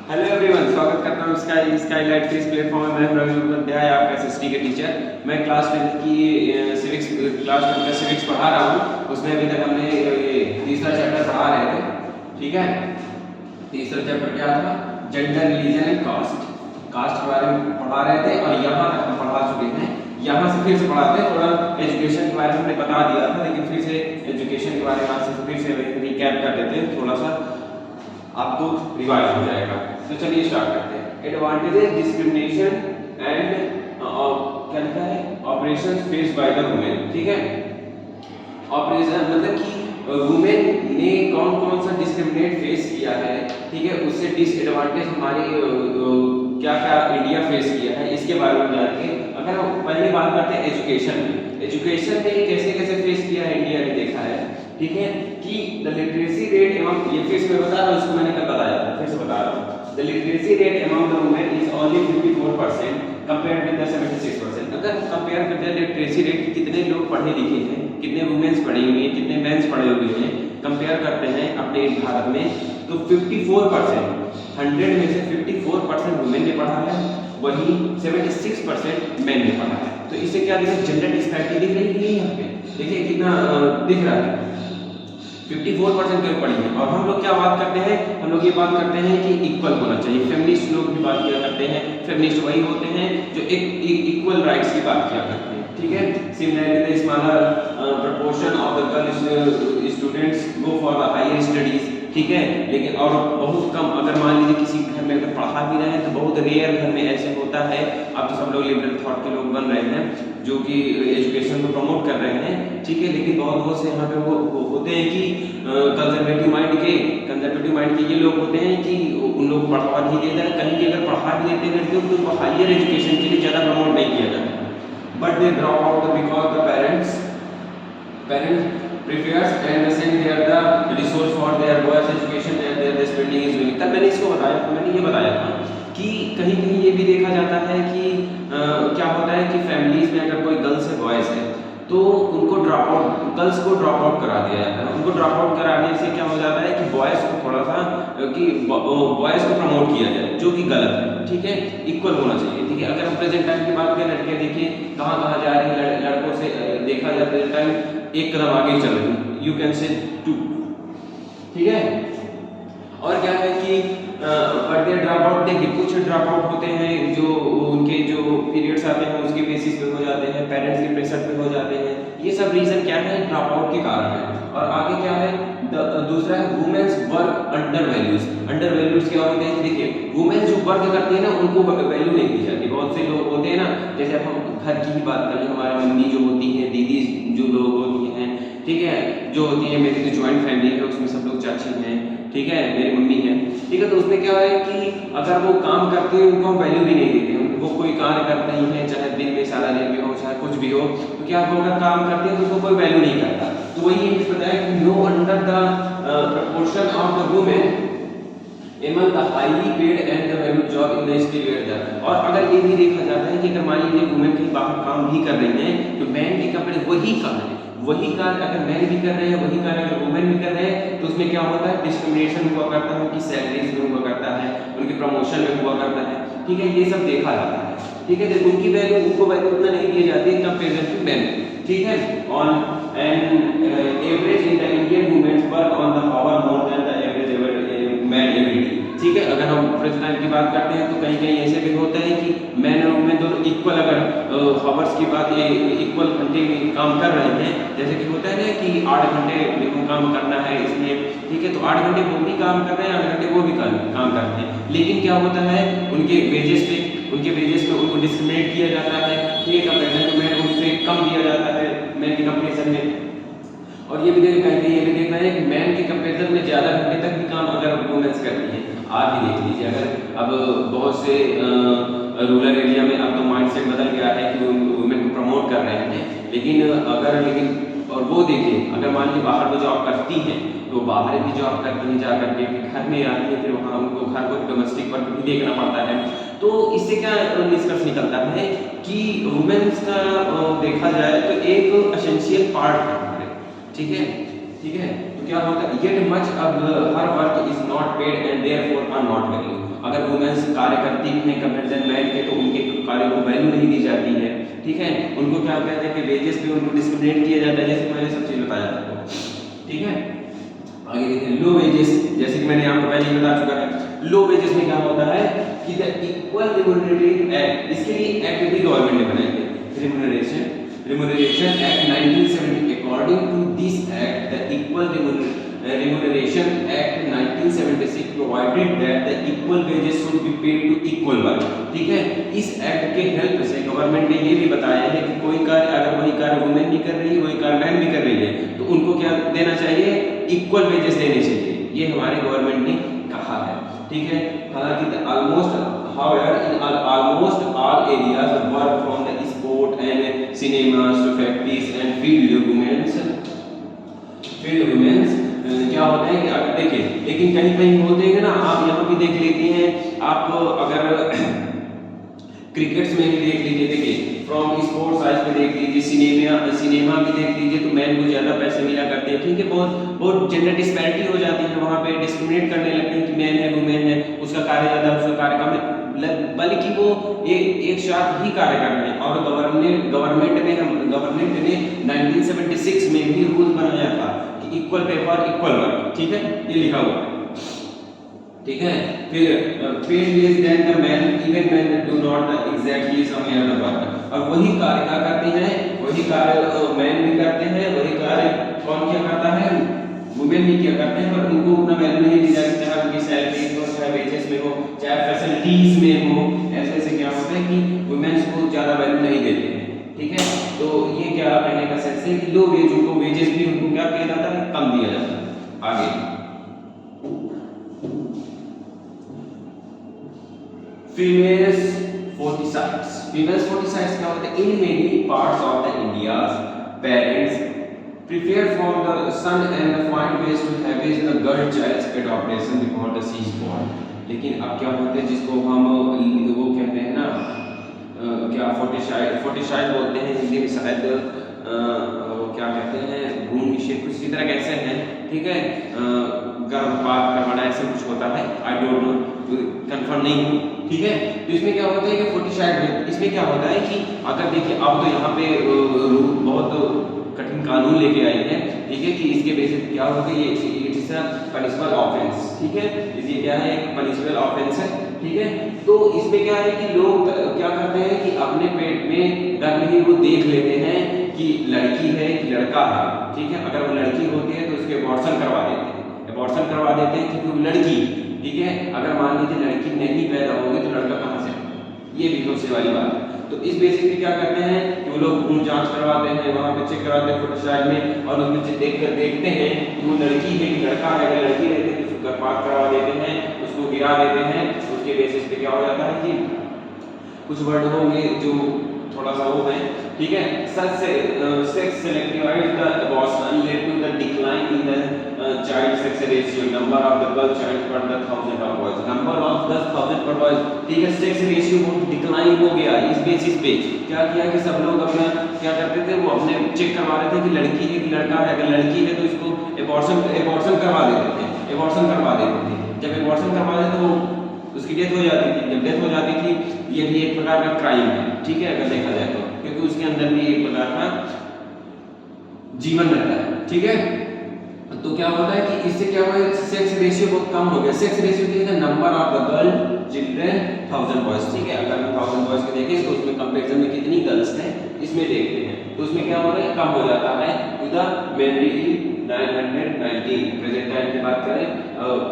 Hello everyone, स्वागत करता हूँ स्काईलाइट के इस प्लेटफॉर्म में। मैं रवि उपाध्याय, आपका एसएसटी के टीचर। मैं क्लास 10 की सिविक्स पढ़ा रहा हूँ। उसमें अभी तक हमने ये तीसरा चैप्टर पढ़ा रहे थे। ठीक है, तीसरा चैप्टर क्या था? Gender, religion and caste. Caste के बारे में पढ़ा रहे थे और यहाँ तक हम पढ़ा चुके हैं। यहाँ से फिर से पढ़ाते हैं। थोड़ा एजुकेशन के बारे में हमने बता दिया था, लेकिन फिर से एजुकेशन के बारे में आज से फिर से रिकैप कर देते हैं। थोड़ा सा आपको रिवाइज हो जाएगा। तो चलिए स्टार्ट करते हैं। एडवांटेजेस, डिस्क्रिमिनेशन एंड क्या लिखा है? Operations face by the women. ठीक है, ऑपरेशन मतलब कि वुमेन ने कौन कौन सा डिस्क्रिमिनेट फेस किया है। ठीक है, उससे डिसएडवांटेज हमारे क्या क्या इंडिया फेस किया है, इसके बारे में जानेंगे। अगर हम पहले बात करते हैं एजुकेशन में, एजुकेशन ने कैसे कैसे फेस किया है इंडिया ने देखा है। ठीक है, कि द लिटरेसी रेट एमंग, ये फिर से मैं बता रहा हूँ, इसको मैंने कल बताया था, फिर से बता रहा हूँ। The literacy rate among the women is only 54% compared with the 76%। अगर कंपेयर करते हैं लिटरेसी रेट, कितने लोग पढ़े लिखे हैं, कितने वुमेन्स पढ़ी हुई हैं, कितने मेंस पढ़े हुए हैं, कंपेयर करते हैं अपने भारत में, तो 54%, 100 में से 54% वुमेन ने पढ़ा है, वहीं 76% मेन ने पढ़ा है। तो इससे क्या दिख रहा है? जेंडर डिस्पैरिटी दिख रही है यहाँ पे। देखिए कितना दिख रहा है, 54% क्यों पढ़ी है। और हम लोग क्या बात करते हैं? हम लोग ये बात करते हैं कि इक्वल होना चाहिए। फेमिनिस्ट लोग भी बात किया करते हैं। फेमिनिस्ट वही होते हैं जो एक इक्वल राइट्स की बात किया करते हैं। ठीक है, similarly the smaller proportion of the girl students go for the higher studies. ठीक है, लेकिन और बहुत कम, अगर मान लीजिए किसी घर में अगर पढ़ा भी रहे हैं तो बहुत रेयर घर में ऐसे होता है। अब तो सब लोग लिबरल थॉट के लोग बन रहे हैं जो कि एजुकेशन को प्रमोट कर रहे हैं। ठीक है, लेकिन बहुत से यहाँ पे वो होते हैं कि कंजर्वेटिव माइंड के ये लोग होते हैं कि उन लोग बढ़ावा नहीं देता है। कहीं भी अगर पढ़ा भी देते हैं लड़कियों को तो हायर एजुकेशन के लिए ज़्यादा प्रमोट नहीं किया जाता, but they drop out because the parents prefers and send their the resource for their boys education and their spending is doing। तब मैंने इसको बताया था, मैंने ये बताया था कि कहीं कहीं ये भी देखा जाता है कि क्या होता है कि फैमिलीज में अगर कोई गर्ल्स है बॉयज है तो उनको ड्रॉप आउट, गर्ल्स को ड्रॉप आउट करा दिया जाता है। उनको ड्रॉप आउट कराने से क्या हो जाता है कि बॉयज को थोड़ा सा कि बॉयज को प्रमोट किया जाए, जो कि गलत है। ठीक है, इक्वल होना चाहिए। ठीक है, अगर हम प्रेजेंट टाइम की बात करें, लड़कियां देखिए कहाँ कहाँ जा रही है, लड़कों से देखा जाए प्रेजेंट टाइम एक कदम आगे चल रही है, यू कैन से 2। ठीक है, और क्या है कि बट ड्रॉप आउट, देखिए कुछ ड्रॉप आउट होते हैं जो उनके जो पीरियड्स आते हैं उसके बेसिस पे हो जाते हैं, पेरेंट्स के प्रेशर पे हो जाते हैं। ये सब रीजन क्या है? ड्रॉप आउट के कारण है। और आगे क्या है? दूसरा है women's work under values. Under values क्या होते हैं? देखिए वुमेन्स जो वर्क करती है ना, उनको वैल्यू नहीं दी जाती। बहुत से लोग होते हैं ना, जैसे हम घर की ही बात करें, हमारी मम्मी जो होती है, दीदी जो लोग होती हैं, ठीक है, जो होती है, मेरी जो ज्वाइंट फैमिली है उसमें सब लोग चाची हैं, ठीक है, मेरी मम्मी है। ठीक है, तो उसमें क्या है कि अगर वो काम करती है उनको हम वैल्यू भी नहीं देते हैं। वो कोई कार्य कर रही है, चाहे दिन में सैलरी में हो, चाहे कुछ भी हो, तो क्या वो अगर काम करती है तो उसको कोई वैल्यू नहीं करता। तो वही इंग्लिश बताया कि no under the proportion of the women among the highly paid and the valued job in the skill where. और अगर ये भी देखा जाता है कि अगर मान लीजिए वुमेन कहीं बाहर काम भी कर रही हैं तो मैन की कंपनी वही कार्य अगर मैन भी कर रहे हैं, वही कार्य अगर वुमेन भी कर रहे हैं, तो उसमें क्या होता है? डिस्क्रिमिनेशन हुआ करता है, उनकी सैलरीज में हुआ करता है, उनके प्रमोशन में हुआ करता है। ठीक है, ये सब देखा जाता है। ठीक है, तो उनकी वैल्यू, उनको वैल्यू उतना नहीं दी जाती है कंपेरिजन टू मेन। ठीक है, on an average in the Indian women's work on the power more than the average man everyday. ठीक है, अगर हम प्रेजेंट टाइम की बात करते हैं तो कहीं कहीं ऐसे भी होता है कि मैन और वुमेन दोनों इक्वल, अगर हावर्स की बात, इक्वल घंटे में काम कर रहे हैं, जैसे कि होता है ना कि 8 घंटे काम करना है इसमें। ठीक है, तो 8 घंटे वो भी काम कर रहे हैं, 8 घंटे वो भी काम करते हैं, लेकिन क्या होता है उनके वेजेस पे उनको डिस्क्रिमिनेट किया जाता है। ठीक है, कंपेरिजन टू मैन उनसे कम दिया जाता है मैन के कंपेरिजन में। और ये भी देखना है कि मैन के कंपेरिजन में ज़्यादा घंटे तक भी काम अगर वुमेन्स करती हैं। आप ही देख लीजिए, अगर अब बहुत से रूरल एरिया में अब तो माइंडसेट बदल गया है कि वुमेन को प्रमोट कर रहे हैं, लेकिन और वो देखिए अगर मान लीजिए बाहर वो जॉब करती हैं तो बाहर भी जॉब करती हैं, जा करके घर में आती है, फिर वहाँ उनको घर को डोमेस्टिक वर्क भी देखना पड़ता है। तो इससे क्या निष्कर्ष निकलता है कि वुमेन्स का देखा जाए तो एक एसेंशियल पार्ट है हमारे। ठीक है, तो क्या होता है? Yet much of her work is not paid and therefore are not value. अगर वुमेन्स कार्य करती भी हैं कंपेरिजन मैन के, तो उनके कार्य को वैल्यू नहीं दी जाती है, ठीक है। उनको क्या कहते हैं कि वेजेस पे उनको डिस्क्रिमिनेट किया जाता है, जैसे मैंने सब चीज़ बताया आपको, ठीक है। आगे देखिए लो वेजेस, जैसे कि मैंने आपको पहले ही बता चुका है। लो वेजेस में क्या होता है कि द इक्वल रिम्यूनरेटिव एक्ट, इसके लिए एक्ट भी गवर्नमेंट ने बनाया है, remuneration act 1970। According to this act the equal remuneration act 1976 provided that the equal wages should be paid to equal work, ठीक है। इस एक्ट के हेल्प से गवर्नमेंट ने ये भी बताया है कि कोई कार्य, अगर वही कार्य वुमेन भी कर रही है, वही कार्य मैन भी कर रही है, तो उनको क्या देना चाहिए, इक्वल वेजेस देने चाहिए, ये हमारे गवर्नमेंट ने कहा है, ठीक है। हालांकि almost however in almost all areas of work from the sport and cinemas to factories and field women's क्या होता है कि अगर देखिए, लेकिन कहीं कहीं होते हैं ना, आप यहाँ भी देख लेते हैं, आप अगर क्रिकेट्स में भी देख लीजिए, देखिए फ्रॉम स्पोर्ट्स साइड पे देख लीजिए, सिनेमा भी देख लीजिए, तो मैन को ज़्यादा पैसे मिला करते हैं, ठीक है। बहुत जेंडर डिस्पैरिटी हो जाती है, वहाँ पे डिस्क्रिमिनेट करने लगते हैं कि मैन है वुमेन है, उसका कार्य ज़्यादा, उसका कार्य कम है, बल्कि वो एक साथ ही कार्य कर रहे हैं। और गवर्नमेंट ने 1976 में भी रूल बनाया था कि equal pay for equal work, ठीक है, ये लिखा हुआ है, ठीक है। फिर paid less than the man, even man do not exactly somewhere the work, और वही कार्य क्या करते हैं, वही कार्य मैन भी करते हैं, वही कार्य कौन क्या करता है, वुमेन भी क्या करते हैं, पर उनको उतना वैल्यू नहीं दी जाती, चाहे उनकी सैलरी हो, चाहे वेजेस में हो, चाहे फैसिलिटीज में हो। ऐसे ऐसे क्या होता है कि वुमेन्स को ज़्यादा वैल्यू नहीं देते हैं, ठीक है। तो ये क्या कहने का सेंस है कि लो वेज, उनको वेजेस भी उनको क्या किया जाता है, कम दिया जाता है। आगे फीमेल्स फोर्टिसाइड्स क्या होते हैं, in many parts of the India's parents prepare for the son and find ways to have the girl child's adoption before the she is born। लेकिन अब क्या होते हैं, जिसको हम वो कहते हैं ना, क्या फोर्टिसाइड बोलते हैं हिंदी में, शायद क्या कहते हैं, भ्रूण निषेध कुछ इसी तरह कैसे हैं, ठीक है, गर्भपात करवाना ऐसे कुछ होता है, आई डोंट नो, कंफर्म नहीं हूँ, ठीक है। तो इसमें क्या होता है कि फोर्टिसाइड, इसमें क्या होता है कि अगर देखिए अब तो यहाँ पे बहुत कठिन कानून लेके आई है, ठीक है, कि इसके बेसिस क्या होगा, ये it is a punishable offence, ठीक है, ये क्या है, एक पनिशेबल ऑफेंस है, ठीक है। तो इसमें क्या है कि लोग क्या करते हैं कि अपने पेट में गर्भ ही वो देख लेते हैं कि लड़की है कि लड़का है, ठीक है। अगर वो लड़की होती है तो उसके अबॉर्शन करवा देते हैं क्योंकि वो लड़की, ठीक है। अगर मान लीजिए लड़की नहीं पैदा होगी तो लड़का कहाँ से, ये भी सोचने वाली बात है। तो इस बेसिस पे क्या करते हैं कि वो लोग खून जांच करवाते हैं, वहाँ पे चेक कराते हैं फोर्टिसाइड में, और उसमें देखते हैं कि वो लड़की है कि लड़का है। अगर लड़की रहती है तो उसको गर्भपात करवा देते हैं, उसको गिरा देते हैं। उसके बेसिस पे क्या हो जाता है कि कुछ वर्ड होंगे जो थोड़ा सा वो है, ठीक है। Sex selectivise the abortion led to the decline in the child sex ratio, number of the girl child per the 1000 of boys, number of 10,000 per boys, ठीक है। सेक्स रेशियो बहुत डिक्लाइन हो गया। इस बेसिस पे क्या किया कि सब लोग अपना क्या करते थे, वो अपने चेक करवा रहे थे कि लड़की है कि लड़का है। अगर लड़की है तो इसको अबॉर्शन करवा देते थे, जब अबॉर्शन करवा देते तो उसकी डेथ हो जाती थी। जब डेथ हो जाती थी, ये भी एक प्रकार का क्राइम है, ठीक है, अगर देखा जाए तो, क्योंकि उसके अंदर भी एक प्रकार का जीवन रहता है, ठीक है। तो क्या होता है कि इससे क्या हुआ, सेक्स रेशियो बहुत कम हो गया। सेक्स रेशियो क्या है, number of the girl children 1000 boys, ठीक है। अगर हम 1000 बॉयज को देखें तो उसमें कंपैरिजन में कितनी गर्ल्स हैं इसमें देखते हैं, तो उसमें क्या हो रहा है, कम हो जाता है to the mainly 919। Present time की बात करें,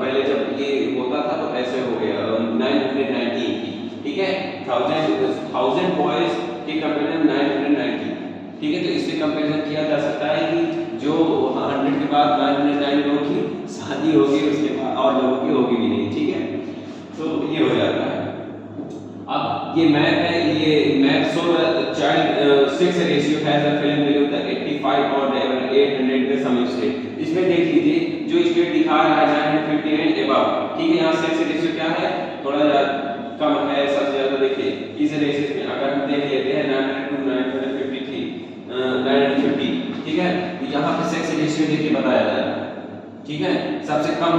पहले जब ये होता था तो ऐसे हो गया 919 की, ठीक है। 1000 बॉयज के कंपेरिजन 990, ठीक है। तो इससे कंपेरिजन किया जा सकता है कि जो 100 के बाद 909 लोगों की शादी होगी, उसके बाद और लोगों की होगी भी नहीं, ठीक है। तो ये हो जाता है। अब ये मैप है, ये map show child sex ratio has a film value the 85 और 800 में समिट से। इसमें देख लीजिए जो स्टेट दिखा रहा है 950 एंड अबव, ठीक है। यहाँ सेक्स रेशियो क्या है, थोड़ा कम है, सबसे ज्यादा देखिए इस रेशियो में अगर हम देख लेते हैं 950, ठीक है। तो यहाँ पे सेक्स रेशियो देखिए बताया जा रहा है, ठीक है। सबसे कम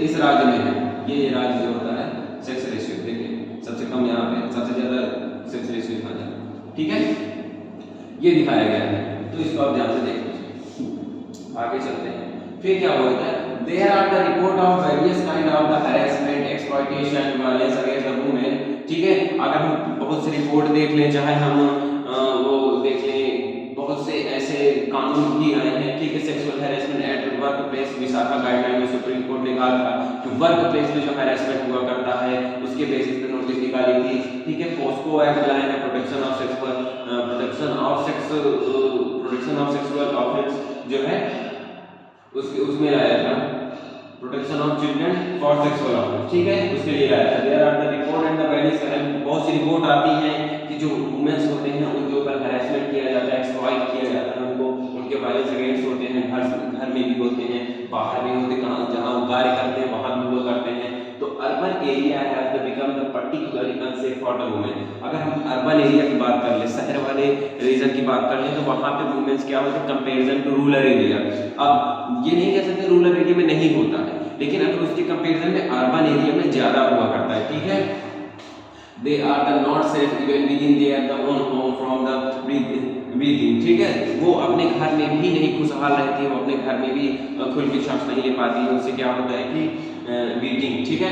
इस राज्य में है, ये राज्य जो होता है सेक्स रेशियो, देखिए सबसे कम यहाँ पे, सबसे ज्यादा सेक्स रेशियो यहाँ है, ठीक है, ये दिखाया गया है। तो इसको आप ध्यान से देख लीजिए। आगे चलते हैं, फिर क्या होता है, there are the report of various kind of the harassment, exploitation, violence against the women, ठीक है। अगर हम बहुत से रिपोर्ट देख लें, चाहे हम वो देख लें, बहुत से ऐसे कानून भी आए हैं, ठीक है, sexual harassment at work place, Vishakha guideline में सुप्रीम कोर्ट ने कहा था कि वर्क प्लेस में जो हैरेसमेंट हुआ करता है उसके बेसिस पे नोटिस निकाली थी, ठीक है। पोस्को एक्ट लाया है, प्रोटेक्शन ऑफ सेक्सुअल ऑफेंस जो है उसमें लाया था, protection of children for sexual offence, ठीक है, उसके लिए लाया था। There are the report and the various, बहुत सी रिपोर्ट आती है कि जो वुमेन्स होते हैं उनके ऊपर हैरेसमेंट किया जाता है, एक्सप्लॉइट किया जाता है, उनको उनके वायलेंस अगेंस्ट होते हैं, घर में भी होते हैं, बाहर भी होते हैं, जहाँ वो कार्य करते हैं वहाँ भी वो करते हैं। तो urban area has the become the particularly unsafe for the women. अगर हम अर्बन एरिया की बात कर ले, शहर वाले रीजन की बात कर ले, तो वहाँ पे वुमेन्स क्या होते हैं कंपेरिजन टू रूरल एरिया। अब ये नहीं कह सकते रूरल एरिया में नहीं होता है, लेकिन अगर उसके कंपेरिजन में अर्बन एरिया में ज्यादा हुआ करता है, ठीक है। They are the not safe even within their the own home from the breathing, ठीक है, वो अपने घर में भी नहीं खुशहाल रहती है, वो अपने घर में भी खुल के श्वास नहीं ले पाती है, उससे क्या होता है कि बीटिंग, ठीक है,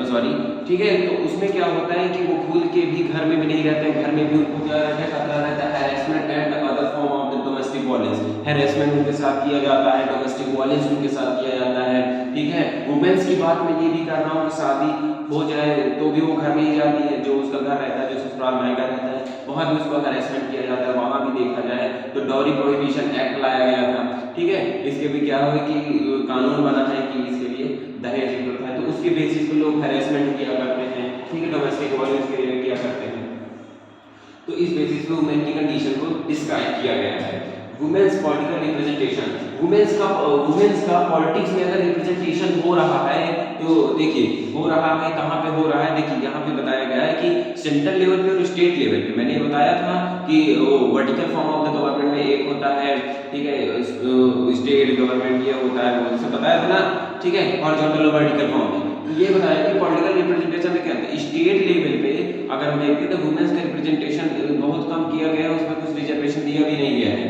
सॉरी, ठीक है। तो उसमें क्या होता है कि वो खुल के भी घर में भी नहीं रहते हैं, घर में भी उनको क्या रहता है, खतरा रहता है harassment and other form of the domestic violence, harassment उनके साथ किया जाता है, डोमेस्टिक वायलेंस उनके साथ किया जाता है, ठीक है। वुमेन्स की बात में ये भी कर रहा हूँ कि शादी हो जाए तो भी वो घर में ही जाती है, जो उसका घर रहता है, जो ससुराल मायका रहता है, वहाँ भी उसको हैरेसमेंट किया जाता है, वहाँ भी देखा जाए तो डॉरी प्रोहिबिशन एक्ट लाया गया था, ठीक है। इसके भी क्या हुआ कि कानून बना है कि इसके लिए दहेज की प्रथा है, तो उसके बेसिस पे लोग हैरेसमेंट किया करते हैं, ठीक है, डोमेस्टिक वायलेंस के लिए किया करते हैं। तो इस बेसिस पे वुमेन की कंडीशन को डिस्क्राइब किया गया है। वुमेन्स पॉलिटिकल रिप्रेजेंटेशन, वुमेन्स का पॉलिटिक्स में अगर रिप्रेजेंटेशन हो रहा है तो देखिए हो रहा है कहाँ पे हो रहा है, देखिए यहाँ पे बताया गया है कि सेंट्रल लेवल पे और स्टेट लेवल पे। मैंने बताया था कि vertical form of the government में एक होता है, ठीक है, स्टेट गवर्नमेंट ये होता है, वो सब बताया था ना, ठीक है, हॉरिजॉन्टल और वर्टिकल फॉर्म में। तो ये बताया कि पॉलिटिकल रिप्रेजेंटेशन में क्या होता है, स्टेट लेवल पे अगर हम देखते हैं तो वुमेन्स का रिप्रेजेंटेशन बहुत कम किया गया है, उसमें कुछ रिजर्वेशन दिया भी नहीं गया है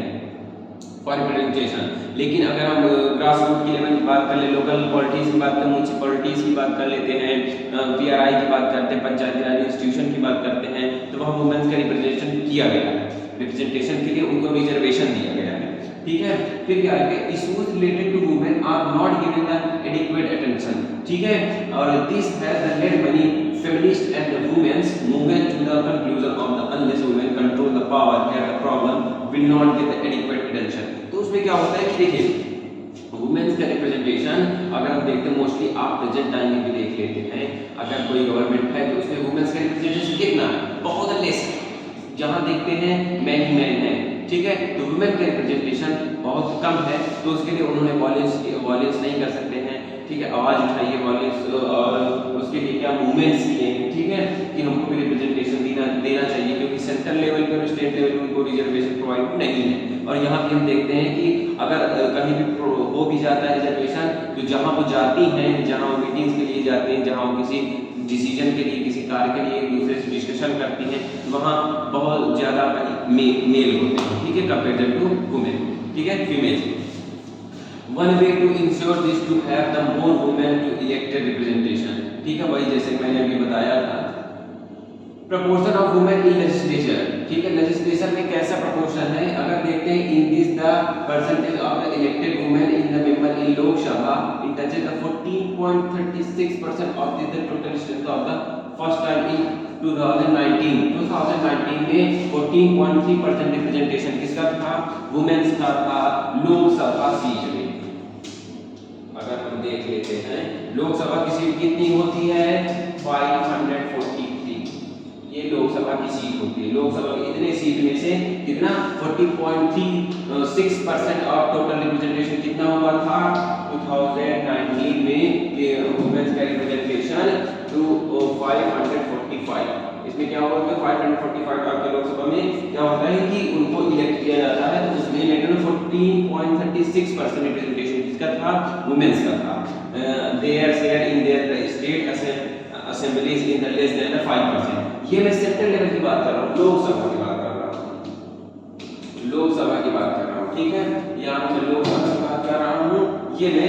फॉर रिप्रेजेंटेशन। लेकिन अगर हम ग्रास रूट की लेवल की बात कर ले, लोकल पॉलिटिक्स की बात करें, म्यूनिसिपैलिटीज की बात कर लेते हैं, पीआरआई की बात करते हैं, पंचायती राज इंस्टीट्यूशन की बात करते हैं, तो वहाँ वुमेन्स का रिप्रेजेंटेशन किया गया है, रिप्रेजेंटेशन के लिए उनको रिजर्वेशन दिया गया है, ठीक है। फिर क्या है, issues related to women are not given the adequate attention, ठीक है, और this has led many feminist and the women's movement to the conclusion of the unless women control the power here the problem will not get the adequate attention। तो उसमें क्या होता है कि देखिए वुमेन्स का रिप्रेजेंटेशन अगर हम देखते हैं मोस्टली आप प्रेजेंट टाइम में भी देख लेते हैं, अगर कोई गवर्नमेंट है तो उसमें वुमेन्स का रिप्रेजेंटेशन कितना है, बहुत लेस है, जहाँ देखते हैं मैन ही मैन है, ठीक है। तो वुमेन का रिप्रेजेंटेशन बहुत कम है, तो उसके लिए उन्होंने वॉयलेंस नहीं कर सकते हैं, ठीक है, आवाज उठाइए वॉयलेंस, और उसके लिए क्या मूवमेंट्स किए हैं, ठीक है, कि हमको भी रिप्रेजेंटेशन देना चाहिए, क्योंकि सेंट्रल लेवल पर और स्टेट लेवल पर उनको रिजर्वेशन प्रोवाइड नहीं है। और यहाँ पे हम देखते हैं कि अगर कहीं भी हो भी जाता है रिजर्वेशन, तो जहाँ वो जाती हैं, जहाँ वो मीटिंग्स के लिए जाते हैं, जहाँ वो किसी डिसीजन के लिए, किसी कार्य के लिए एक दूसरे से डिस्कशन करती हैं, वहाँ बहुत ज़्यादा मेल होते हैं, ठीक है, कंपेयर टू वुमेन, ठीक है, female. One way to ensure this to have the more women to elected representation, ठीक है, वही जैसे मैंने अभी बताया था, proportion of women in legislature, ठीक है, legislation में कैसा proportion है, अगर देखते हैं in this the percentage of the elected women in the member in Lok Sabha it touches the 14.36% of the total strength of the first time in 2019 में 14.3% representation किसका था, वुमेन्स का था लोकसभा सीट में। अगर हम देख लेते हैं लोकसभा की सीट कितनी होती है, 543, ये लोकसभा की सीट होती है। लोकसभा के इतने सीट में से कितना 40.36% ऑफ टोटल रिप्रेजेंटेशन कितना हुआ था 2019 में, वुमेन्स का रिप्रेजेंटेशन टू 545। इसमें क्या होगा कि 545 आपके लोकसभा में क्या होता है कि उनको इलेक्ट किया जाता है, तो उसमें इलेक्टेड 14.36% रिप्रेजेंटेशन किसका था, वुमेन्स का था। Their share in their state assemblies in the less than 5%। ये मैं सेंट्रल लेवल की बात कर रहा हूँ, लोकसभा की बात कर रहा हूँ, लोकसभा की बात कर रहा हूँ, ठीक है। यहाँ मैं लोकसभा की बात कर रहा हूँ, ये मैं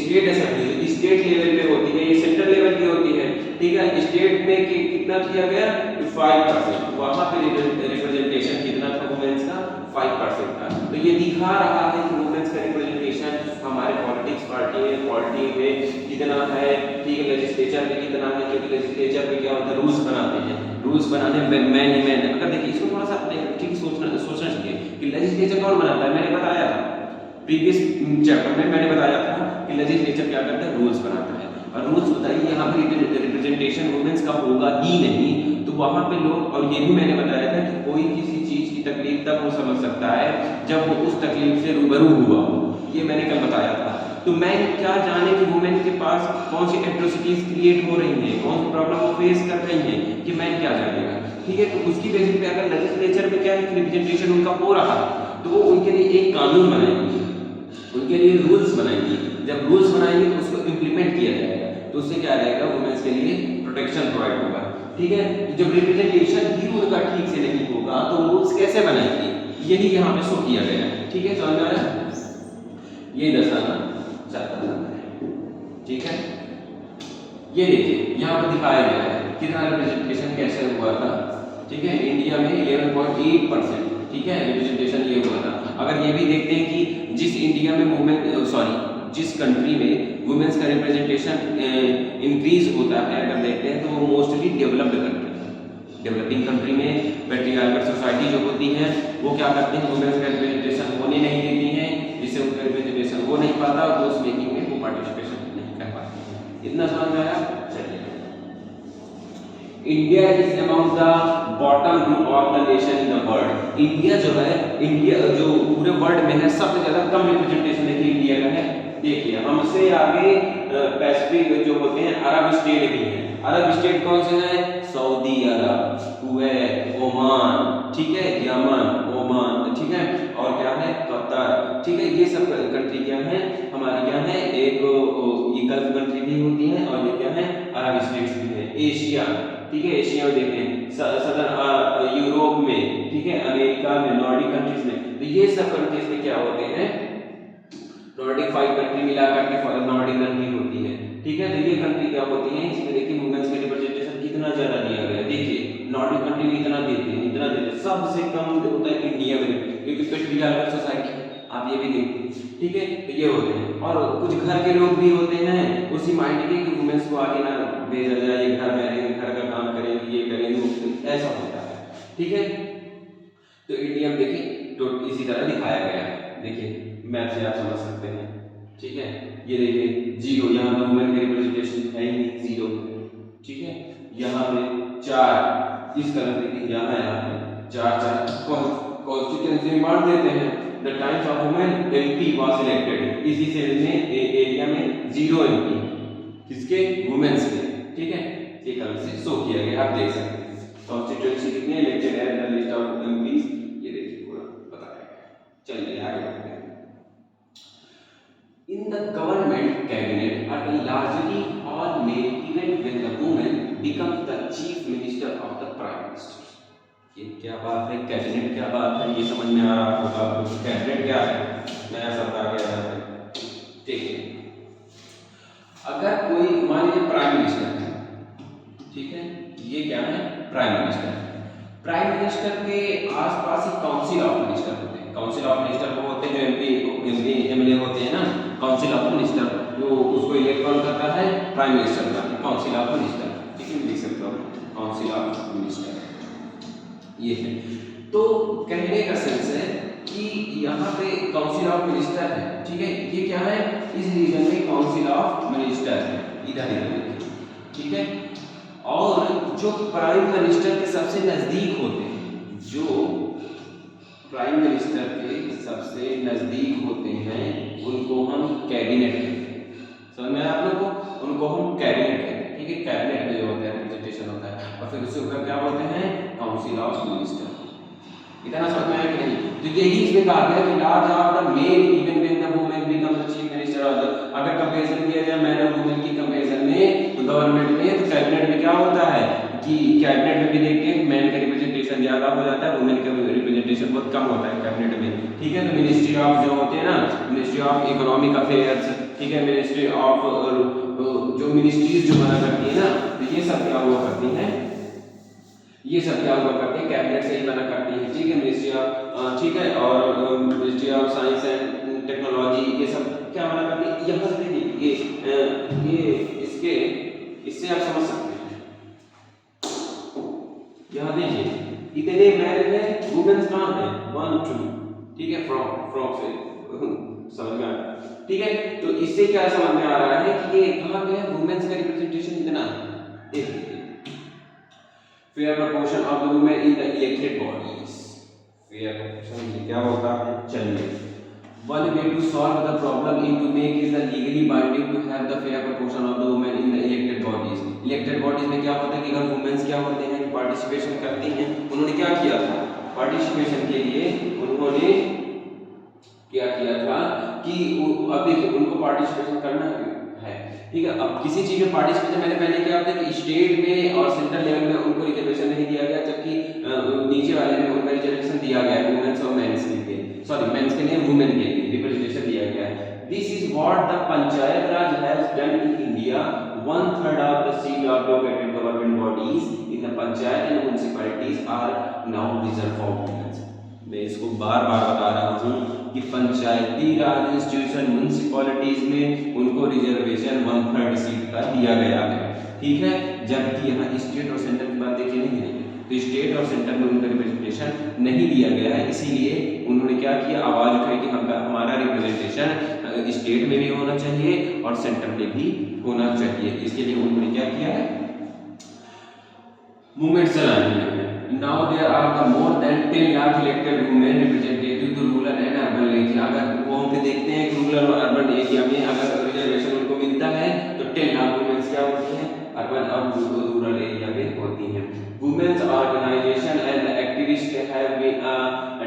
स्टेट असेंबली स्टेट लेवल पे होती है, ये सेंट्रल लेवल की होती है, ठीक है। स्टेट में कितना किया गया 5%, वहां पे रिप्रेजेंटेशन कितना था वुमेन्स का 5% था। तो ये दिखा रहा है कि वुमेन्स का रिप्रेजेंटेशन हमारे पॉलिटिक्स पॉलिटी में कितना है, ठीक है। लेजिस्लेचर में कितना है, क्योंकि लेजिस्लेचर में क्या होता है, रूल्स बनाते हैं, रूल्स बनाने में मैन ही मैन। अगर देखिए इसको थोड़ा सा ठीक सोचना चाहिए कि लेजिस्लेचर कौन बनाता है। मैंने बताया था प्रीवियस चैप्टर में, मैंने बताया था कि लेजिस्लेचर क्या करता है, रूल्स बनाता है। और रूल्स बताइए यहाँ पे रिप्रेजेंटेशन वुमेन्स का होगा ही नहीं, तो वहां पे लोग, और ये भी मैंने बताया था कि कोई किसी चीज की तकलीफ तब वो समझ सकता है जब वो उस तकलीफ से रूबरू हुआ हो, ये मैंने कल बताया था। तो मैन क्या जाने कि वुमेन के पास कौन सी एट्रोसिटीज क्रिएट हो रही हैं, कौन सी प्रॉब्लम वो फेस कर रही हैं, कि मैन क्या जानेगा, ठीक है। तो उसकी बेसिस पे अगर लेजिस्लेचर में क्या है, रिप्रेजेंटेशन उनका हो रहा है, तो वो उनके लिए एक कानून बनाएंगे, उनके लिए रूल्स बनाएंगे। जब रूल्स बनाएंगे तो उसको इम्प्लीमेंट किया जाएगा, तो उससे क्या रहेगा, वुमेन्स के लिए प्रोटेक्शन प्रोवाइड होगा, ठीक है। जब रिप्रेजेंटेशन ही उनका ठीक से नहीं होगा तो रूल्स कैसे बनाएंगे, यही यहाँ पे शो किया गया है, ठीक है। समझ में आया, ये दर्शाना चाहता था, ठीक है। ये देखिए यहाँ पर दिखाया गया है कितना रिप्रेजेंटेशन कैसे हुआ था, ठीक है। इंडिया में 11.8%, ठीक है, रिप्रेजेंटेशन ये हुआ था। अगर ये भी देखते हैं कि जिस इंडिया में जिस कंट्री में वुमेन्स का रिप्रेजेंटेशन इंक्रीज होता है, अगर देखते हैं तो वो mostly developed country, developing country में पैट्रियार्कल सोसाइटी जो होती है वो क्या करते हैं, वुमेन्स का रिप्रेजेंटेशन होने नहीं देती हैं, जिससे उनका रिप्रेजेंटेशन हो नहीं पाता, तो उस मेकिंग में वो पार्टिसिपेशन नहीं कर पाते। इतना समझ में आया। चलिए, India is among the bottom group of the nation in the world. India जो है, इंडिया जो पूरे वर्ल्ड में है सबसे ज्यादा कम रिप्रेजेंटेशन देखिए इंडिया का है। देखिए हमसे आगे पैसिफिक जो होते हैं अरब स्टेट भी हैं। अरब स्टेट कौन से हैं, सऊदी अरब, कुवैत, ओमान, ठीक है, यमन, ओमान, ठीक है, और क्या है, कतर, ठीक है। ये सब कंट्री क्या है हमारी, क्या है, एक ये गल्फ कंट्री भी होती है, और ये क्या है, अरब स्टेट्स भी है। एशिया, ठीक है, एशिया में देखते हैं सदर्न यूरोप में, ठीक है, अमेरिका में, नॉर्डिक कंट्रीज में, तो ये सब कंट्रीज में क्या होते हैं, नॉर्डिक 5 कंट्री मिलाकर के नॉर्डिक कंट्री होती है, ठीक है। तो ये कंट्री क्या होती है, इसमें देखिए वुमेन्स का रिप्रेजेंटेशन कितना ज्यादा दिया गया है। देखिए नॉर्डिक कंट्री में इतना देते हैं, इतना देते हैं, सबसे कम होता है इंडिया में, क्योंकि पैट्रियार्कल सोसाइटी आप ये भी देखिए, ठीक है। तो ये होते हैं, और कुछ घर के लोग भी होते हैं उसी माइंड के कि वुमेन्स को आगे ना भेजा जाए, ये घर में रहेंगे, घर का काम करेंगे, ये करेंगे, ऐसा होता है, ठीक है। तो इंडिया में देखिए तो इसी तरह दिखाया गया है, देखिए मैप से आप समझ सकते हैं, ठीक है। ये देखिए जीरो, यहाँ पे वुमेन का रिप्रेजेंटेशन है ही नहीं, जीरो, ठीक है। यहाँ पे 4 इस तरह देखिए, यहाँ पे 4 कॉन्स्टिट्यूएंसी मार्क देते हैं। The times of women MP was elected, इसी सेल में एरिया में 0 एमपी किसके, वुमेन्स के, ठीक है। ये कलर से शो किया गया, आप देख सकते हैं कॉन्स्टिट्यूएंसी कितने इलेक्टेड है, द लिस्ट ऑफ एमपीज, ये देखिए पूरा बताया गया। चलिए आगे बढ़ते हैं। In the government cabinet are largely all male even when the woman becomes the chief minister of the prime minister। ये क्या बात है, कैबिनेट क्या बात है, ये समझ में आ रहा होगा आपको। कैबिनेट क्या है, नया शब्द आ गया है, ठीक है। अगर कोई मान लीजिए प्राइम मिनिस्टर है, ठीक है, ये क्या है, प्राइम मिनिस्टर। प्राइम मिनिस्टर के आसपास ही काउंसिल ऑफ मिनिस्टर होते हैं। काउंसिल ऑफ मिनिस्टर वो होते हैं जो एमपी एमएलए होते हैं ना, काउंसिल ऑफ मिनिस्टर, जो उसको इलेक्ट कौन करता है, प्राइम मिनिस्टर का, काउंसिल ऑफ मिनिस्टर, ठीक है, लिख सकते हो काउंसिल ऑफ मिनिस्टर, ये है। तो कहने का सेंस है कि यहाँ पे काउंसिल ऑफ मिनिस्टर है, ठीक है, ये क्या है, इस रीजन में काउंसिल ऑफ मिनिस्टर है, इधर, ठीक है। और जो प्राइम मिनिस्टर के सबसे नजदीक होते हैं, जो प्राइम मिनिस्टर के सबसे नजदीक होते हैं, उनको हम कैबिनेट कहते हैं। समझ में आया आप लोग को, उनको हम कैबिनेट कहते हैं, ठीक है। कैबिनेट में जो होता है रिप्रेजेंटेशन होता है, और फिर उससे ऊपर क्या बोलते हैं, काउंसिल ऑफ मिनिस्टर। इतना समझ में आया कि नहीं। तो यही इसमें कहा गया कि large of the male even when the women become the chief minister minister of the, अगर कंपैरिजन किया जाए मैन और वुमेन की कंपैरिजन में तो गवर्नमेंट में, तो कैबिनेट में क्या होता है कि कैबिनेट में भी देखते हैं मैन का रिप्रेजेंटेशन ज्यादा हो जाता है, वुमेन का रिप्रेजेंटेशन बहुत कम होता है कैबिनेट में, ठीक है। तो मिनिस्ट्री ऑफ जो होते हैं ना, मिनिस्ट्री ऑफ इकोनॉमिक अफेयर्स, ठीक है, मिनिस्ट्री ऑफ जो मिनिस्ट्रीज जो बना करती है ना, तो ये सब क्या हुआ करती हैं, ये सब क्या हुआ करते हैं कैबिनेट से ही बना करती है, ठीक है। मिनिस्ट्री ऑफ, ठीक है, और ministry of science and technology, ये सब क्या बना करती है। यहाँ से देखिए ये इसके इससे आप समझ सकते हैं, यहाँ देखिए इतने मैरिज है, वुमेन्स कहाँ है 1 2, ठीक है, फ्रॉक से समझ में आ रहा है, ठीक है। तो इससे क्या समझ में आ रहा है कि ये कहाँ पे है, वुमेन्स का रिप्रेजेंटेशन इतना है। Fair proportion of the women in the elected bodies. Fair proportion क्या होता है, चलिए। One way to solve the problem is to make it legally binding to have the fair proportion of the women in the elected bodies. Elected bodies में क्या होता है कि अगर वुमेन्स क्या होते हैं पार्टिसिपेशन करती हैं, उन्होंने क्या किया था पार्टिसिपेशन के लिए, उन्होंने क्या किया था कि अब देखिए उनको पार्टिसिपेशन करना है, ठीक है। अब किसी चीज में पार्टिसिपेशन मैंने पहले क्या होता है कि स्टेट में और सेंट्रल लेवल में उनको रिजर्वेशन नहीं दिया गया, जबकि नीचे वाले में उनका रिजर्वेशन दिया गया है, वुमेन्स और मेंस के लिए, सॉरी मेंस के लिए वुमेन के लिए रिप्रेजेंटेशन दिया गया है। This is what the panchayat raj has done in India. 1/3 of the seat of located government bodies in the panchayat and municipalities are now reserve for women. मैं इसको बार बार बता रहा हूँ कि पंचायती राज इंस्टीट्यूशन म्युनिसिपैलिटीज में उनको रिजर्वेशन 1/3 सीट का दिया गया है, ठीक है। जबकि यहाँ स्टेट और सेंटर की बात देखिए नहीं है, तो स्टेट और सेंटर में उनका रिप्रेजेंटेशन नहीं दिया गया है, इसीलिए उन्होंने क्या किया, आवाज उठाई कि हमारा रिप्रेजेंटेशन स्टेट में भी होना चाहिए और सेंटर में भी होना चाहिए। इसके लिए उन्होंने क्या किया है, मूवमेंट चलानी है। Now there are the more than 10 lakh elected women representative to rural and urban area। अगर वो हम पे देखते हैं कि रूरल और अर्बन एरिया में अगर रिजर्वेशन उनको मिलता है तो 10 लाख वुमेन्स क्या होती हैं, अर्बन और रूरल एरिया में होती हैं। Women's organisation and activist have been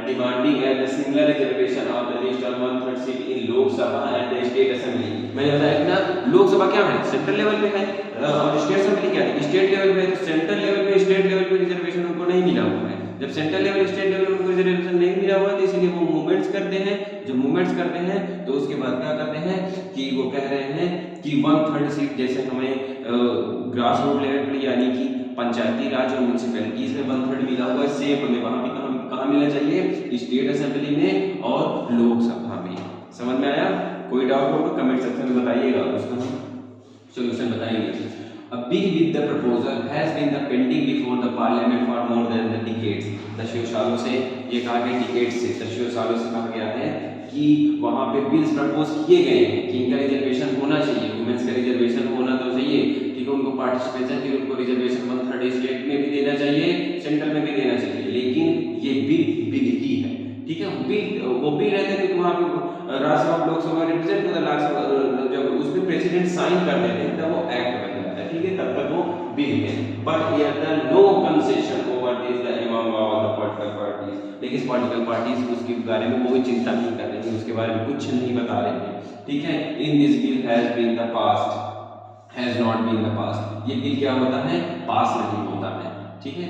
demanding at the similar reservation of the list of 1/3 seat in Lok Sabha and the State Assembly। मैंने बताया कि ना लोकसभा क्या है, सेंट्रल लेवल पे है, और स्टेट असेंबली क्या है, स्टेट लेवल पे। तो सेंट्रल लेवल पे स्टेट लेवल पे रिजर्वेशन उनको नहीं मिला हुआ है। जब सेंट्रल लेवल स्टेट लेवल उनको रिजर्वेशन नहीं मिला हुआ है तो इसलिए वो मूवमेंट्स करते हैं। जो मूवमेंट्स करते हैं तो उसके बाद क्या करते हैं कि वो कह रहे हैं कि 1/3 सीट जैसे हमें ग्रास रूट लेवल पर यानी कि पंचायती राज और म्युनिसिपैलिटीज में 1/3 मिला हुआ है, सेम हमें वहां भी कहाँ मिलना चाहिए, स्टेट असेंबली में और लोकसभा में। समझ में आया? कोई डाउट हो तो कमेंट सेक्शन में बताइएगा, उसका हम सॉल्यूशन बताएंगे। A bill with the proposal has been pending before the parliament for more than the decades। दशकों सालों से ये कहा गया, डिकेड्स से दशकों सालों से कहा गया है कि वहाँ पे बिल्स प्रपोज किए गए हैं कि इनका रिजर्वेशन होना चाहिए, वुमेन्स का रिजर्वेशन होना तो चाहिए, ठीक है। उनको पार्टिसिपेशन के लिए उनको रिजर्वेशन 1/3 स्टेट में भी देना चाहिए, सेंट्रल में भी देना चाहिए, लेकिन ये बिल ही है, ठीक है। बिल वो बिल रहता है क्योंकि वहाँ पे राज्यसभा लोकसभा रिप्रेजेंट होता है, जब उसमें प्रेसिडेंट साइन कर देते हैं तब वो एक्ट बन जाता है, ठीक है, तब तक वो बिल है। But here the no concession over this the among all the political parties. लेकिन पॉलिटिकल पार्टीज उसके बारे में कोई चिंता नहीं कर रही है, उसके बारे में कुछ नहीं बता रहे हैं, ठीक है। In this bill has been the passed, has not been the passed. ये बिल क्या होता है, पास नहीं होता है, ठीक है।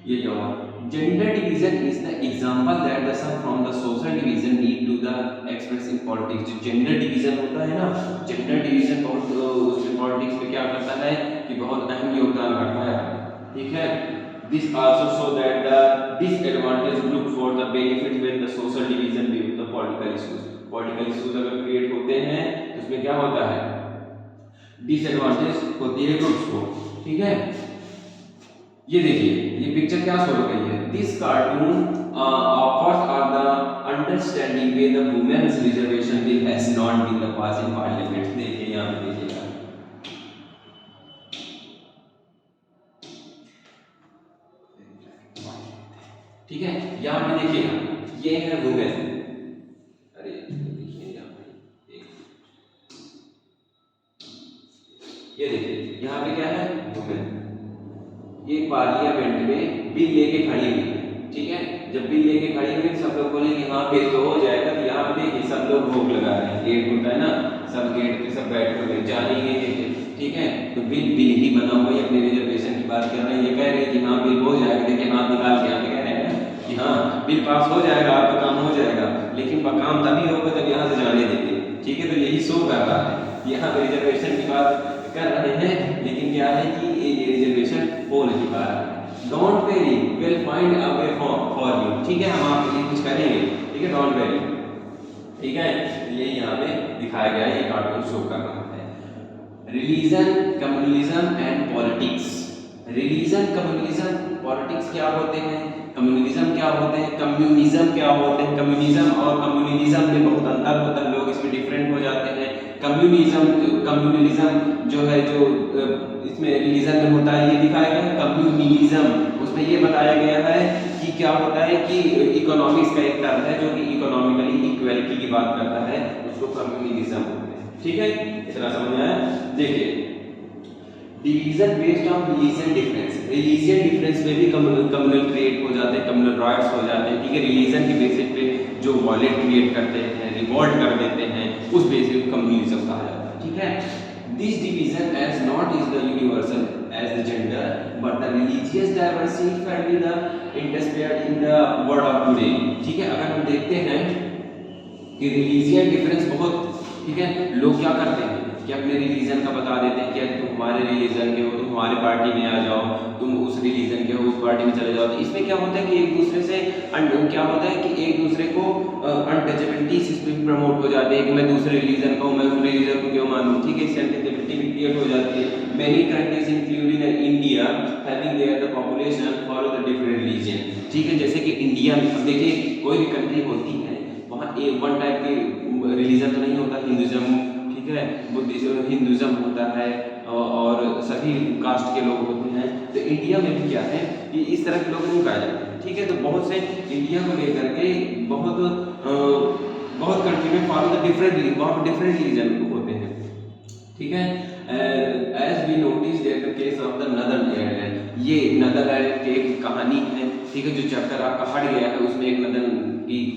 ये क्या हुआ, gender division is the example that the sum from the social division need to the express in politics। जो gender division होता है ना, gender division बहुत उसमें पॉलिटिक्स में क्या करता है कि बहुत अहम योगदान करता है, ठीक है। This also show that the disadvantage group for the benefit when the social division with the political issues। political issues अगर create होते हैं तो उसमें क्या होता है, disadvantage होती है ग्रुप्स को, ठीक है। ये देखिए ये पिक्चर क्या शो हो गई है, this cartoon offers are the understanding way the women's reservation bill has not been the pass in parliament. देखिए यहाँ पे देखिएगा, ठीक है। यहाँ पे देखिएगा ये है वुमेन, अरे देखिए यहाँ पे ये देखिए यहाँ पे क्या है वुमेन, ये पार्लियामेंट में बिल लेके खड़ी हुई है, ठीक है। जब बिल लेके खड़ी हुई सब लोग बोलेंगे हाँ बिल तो हो जाएगा, तो यहाँ पे देखिए सब लोग वोट लगा रहे हैं, गेट होता है ना सब गेट पे सब बैठे हुए जा नहीं गए, ठीक है। तो बिल ही बना हुआ है, अपने रिजर्वेशन की बात कर रहे हैं, ये कह रहे हैं कि हाँ बिल हो जाएगा, देखिए हाथ निकाल के यहाँ पे कह रहे हैं कि हाँ बिल पास हो जाएगा, आपका काम हो जाएगा, लेकिन काम तभी होगा जब यहाँ से जाने देंगे, ठीक है। तो यही शो कर रहा है, यहाँ पे रिजर्वेशन की बात कर रहे हैं, लेकिन क्या है कि ये रिजर्वेशन हो नहीं पा रहा है। Don't very, will find a way for you, ठीक है, हम आपके लिए कुछ करेंगे, ठीक है, डोंट वेरी, ठीक है। ये यहाँ पे दिखाया गया है, ये कार्टून शो कर रहा है। Religion, communalism and politics. Religion, communalism, politics क्या होते हैं, कम्युनलिज्म क्या होते हैं, कम्युनिज्म क्या होते हैं। कम्युनिज्म और कम्युनलिज्म में बहुत अंतर होता है, लोग इसमें डिफरेंट हो जाते हैं। कम्युनलिज्म जो है, जो इसमें रिलीजन में होता है, ये दिखाया गया है। कम्युनलिज्म उसमें ये बताया गया है कि क्या होता है कि इकोनॉमिक्स का एक टर्म है जो कि इकोनॉमिकली इक्वालिटी की बात करता है, उसको कम्युनलिज्म बोलते हैं, ठीक है। इतना समझ आया। देखिए, division based on religion difference, religion difference में भी कम्युनल क्रिएट हो जाते हैं, कम्युनल राइट्स हो जाते हैं, ठीक है। रिलीजन के बेसिस पे जो वॉलेट क्रिएट करते हैं, रिवॉल्ट कर देते हैं, उस बेसिस पे कम्युनलिज्म कहा जाता है, ठीक है। This division as not is the universal as the gender but the religious diversity family the interspersed in the world of today, ठीक है। अगर हम देखते हैं कि रिलीजियन डिफरेंस बहुत, ठीक है, लोग क्या करते हैं कि अपने रिलीजन का बता देते हैं कि तुम हमारे रिलीजन के हो, तुम हमारे पार्टी में आ जाओ, तुम उस रिलीजन के हो, उस पार्टी में चले जाओ। तो इसमें क्या होता है कि एक दूसरे से क्या होता है कि एक दूसरे को अनटचेबिलिटी इसमें प्रमोट हो जाती है कि मैं दूसरे रिलीजन का हूँ, मैं उस रिलीजन को क्यों मानूं, ठीक है। अनटचेबिलिटी भी क्रिएट हो जाती है। Many countries including India having their the population follow the different religion, ठीक है। जैसे कि इंडिया में देखिए, कोई भी कंट्री होती है, वहाँ एक वन टाइप की रिलीजन तो नहीं होता, हिंदुइज्म, ठीक है, बुद्धिज्म, हिंदुइज्म होता है और सभी कास्ट के लोग होते हैं। तो इंडिया में भी क्या है कि इस तरह के लोग नहीं पाए जाते हैं, ठीक है। तो बहुत से इंडिया को लेकर के बहुत कंट्री में फॉलो द डिफरेंट रिलीजन होते हैं, ठीक है। As we notice that the case of the Netherland, ये नदरलैंड की एक कहानी है, ठीक है। जो चैप्टर आपका हट गया है उसमें एक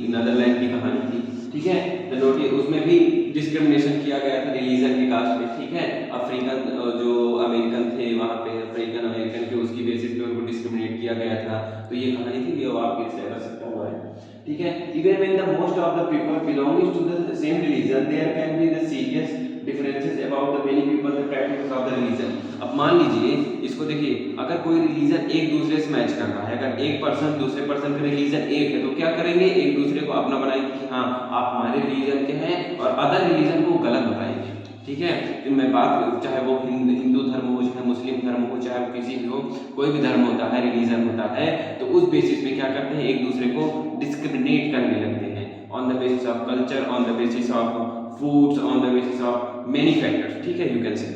नदरलैंड की कहानी थी, ठीक है। तो नोटिस उसमें भी डिस्क्रिमिनेशन किया गया था रिलीजन के कास्ट में, ठीक है। अफ्रीकन जो अमेरिकन थे वहाँ पे, अफ्रीकन अमेरिकन के उसकी बेसिस पे उनको डिस्क्रिमिनेट किया गया था। तो ये कहानी थी, ये आपके सिलेबस से पढ़ा हुआ है, ठीक है। Even when the most of the people belonging to the same religion there can be the serious differences about the many people the practice of the religion. अब मान लीजिए, इसको देखिए, अगर कोई रिलीजन एक दूसरे से मैच कर रहा है, अगर एक पर्सन दूसरे पर्सन का रिलीजन एक है, तो क्या करेंगे, एक दूसरे को अपना बनाएंगे कि हाँ आप हमारे रिलीजन के हैं, और अदर रिलीजन को गलत बताएंगे, ठीक है। तो मैं बात, चाहे वो हिंदू धर्म हो, चाहे मुस्लिम धर्म हो, चाहे वो किसी भी हो, कोई भी धर्म होता है, रिलीजन होता है, तो उस बेसिस पे क्या करते हैं, एक दूसरे को डिस्क्रिमिनेट करने लगते हैं on the basis of culture, on the basis of foods, on the basis of many factors, ठीक है, यू कैन से।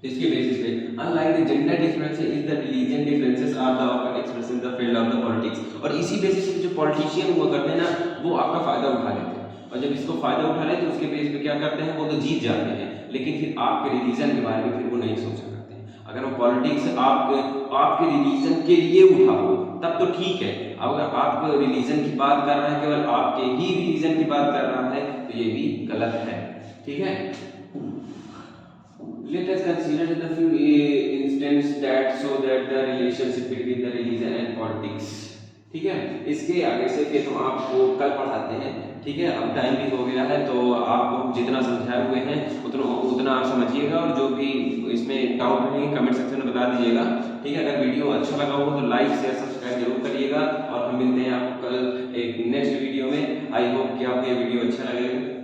इसके बेसिस पे unlike the gender differences is the religion differences are the often express in the field of the politics. और इसी basis पे जो politician हुआ करते हैं ना, वो आपका फायदा उठा लेते हैं, और जब इसको फायदा उठा लेते हैं तो उसके बेसिस पे क्या करते हैं, वो तो जीत जाते हैं, लेकिन फिर आपके रिलीजन के बारे में फिर वो नहीं सोचा करते हैं। अगर वो पॉलिटिक्स आपके रिलीजन के लिए उठा हो तब तो ठीक है, अगर आप रिलीजन की बात कर रहे हैं, केवल आपके ही रिलीजन की बात कर रहा है, तो ये भी गलत है, ठीक है। Let us consider the few instances that show that the relationship between the religion and politics, ठीक है। इसके आगे से फिर हम आपको कल पढ़ाते हैं, ठीक है। अब टाइम भी हो गया है, तो आपको जितना समझाए हुए हैं उतना आप समझिएगा, और जो भी इसमें डाउट रहेंगे कमेंट सेक्शन में बता दीजिएगा, ठीक है। अगर वीडियो अच्छा लगा हो तो लाइक शेयर सब्सक्राइब जरूर करिएगा, और हम मिलते हैं आपको कल एक नेक्स्ट वीडियो में। आई होप कि आपको ये वीडियो अच्छा लगेगा।